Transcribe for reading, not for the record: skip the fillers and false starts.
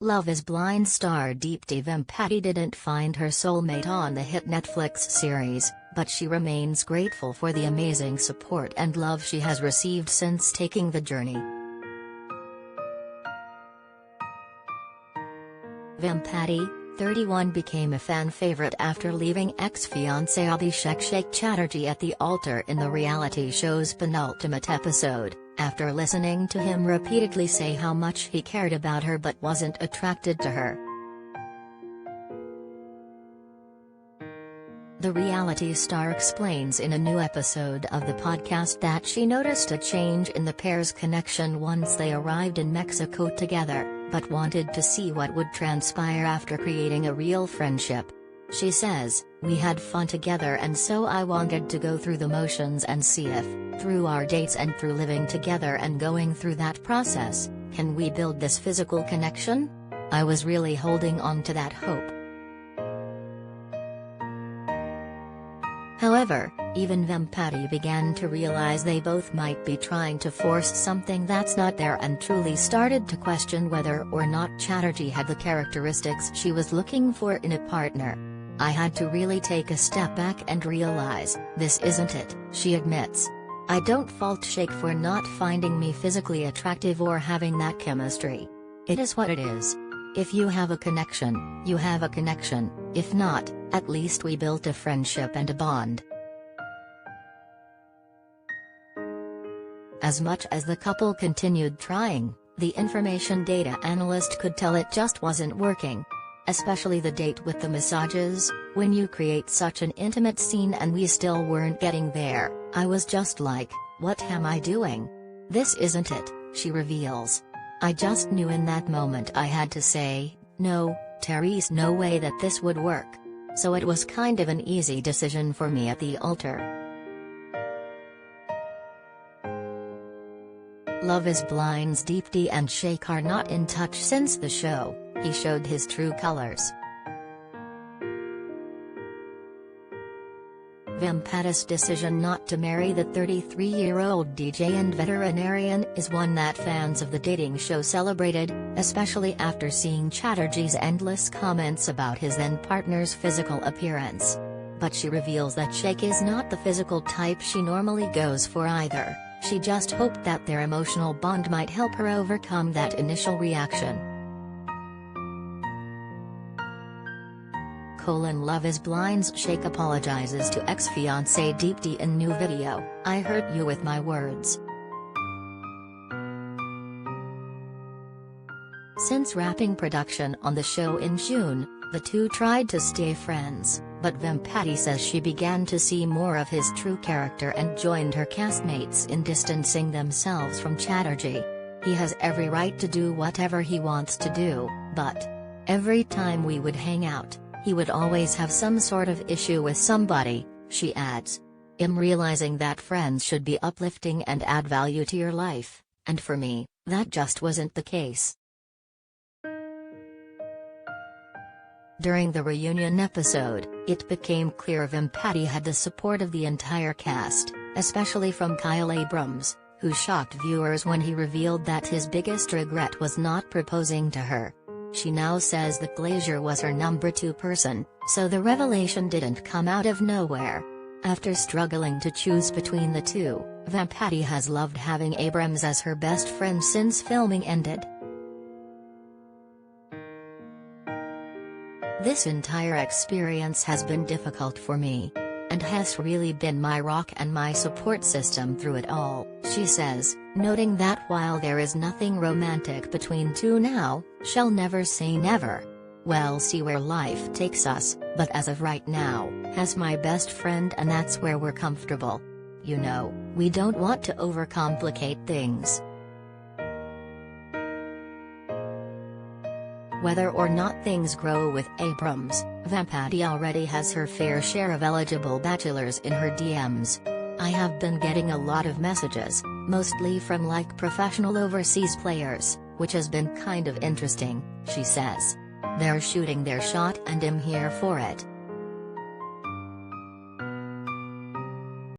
Love is Blind star Deepti Vempati didn't find her soulmate on the hit Netflix series, but she remains grateful for the amazing support and love she has received since taking the journey. Vempati, 31, became a fan favorite after leaving ex-fiancé Abhishek Sheikh Chatterjee at the altar in the reality show's penultimate episode, after listening to him repeatedly say how much he cared about her but wasn't attracted to her. The reality star explains in a new episode of the podcast that she noticed a change in the pair's connection once they arrived in Mexico together, but wanted to see what would transpire after creating a real friendship. She says, "We had fun together and so I wanted to go through the motions and see if, through our dates and through living together and going through that process, can we build this physical connection? I was really holding on to that hope." However, even Vempati began to realize they both might be trying to force something that's not there and truly started to question whether or not Chatterjee had the characteristics she was looking for in a partner. "I had to really take a step back and realize, this isn't it," she admits. "I don't fault Sheikh for not finding me physically attractive or having that chemistry. It is what it is. If you have a connection, you have a connection, if not, at least we built a friendship and a bond." As much as the couple continued trying, the information data analyst could tell it just wasn't working. Especially the date with the massages. "When you create such an intimate scene and we still weren't getting there, I was just like, what am I doing? This isn't it," she reveals. "I just knew in that moment I had to say, no, Therese, no way that this would work. So it was kind of an easy decision for me at the altar." Love is Blind's Deepti and Sheikh are not in touch since the show. He showed his true colors. Vempati's decision not to marry the 33-year-old DJ and veterinarian is one that fans of the dating show celebrated, especially after seeing Chatterjee's endless comments about his then-partner's physical appearance. But she reveals that Sheikh is not the physical type she normally goes for either. She just hoped that their emotional bond might help her overcome that initial reaction. Love is Blind's Sheikh apologizes to ex-fiancé Deepti in new video. "I hurt you with my words." Since wrapping production on the show in June, the two tried to stay friends, but Vempati says she began to see more of his true character and joined her castmates in distancing themselves from Chatterjee. "He has every right to do whatever he wants to do, but every time we would hang out, he would always have some sort of issue with somebody," she adds. "I'm realizing that friends should be uplifting and add value to your life, and for me, that just wasn't the case." During the reunion episode, it became clear Vempati had the support of the entire cast, especially from Kyle Abrams, who shocked viewers when he revealed that his biggest regret was not proposing to her. She now says that Glazer was her number 2 person, so the revelation didn't come out of nowhere. After struggling to choose between the two, Vempati has loved having Abrams as her best friend since filming ended. "This entire experience has been difficult for me. And has really been my rock and my support system through it all," she says, noting that while there is nothing romantic between two now, she'll never say never. "We'll see where life takes us, but as of right now, has my best friend and that's where we're comfortable. You know, we don't want to overcomplicate things." Whether or not things grow with Abrams, Vempati already has her fair share of eligible bachelors in her DMs. "I have been getting a lot of messages, mostly from like professional overseas players, which has been kind of interesting," she says. "They're shooting their shot and I'm here for it.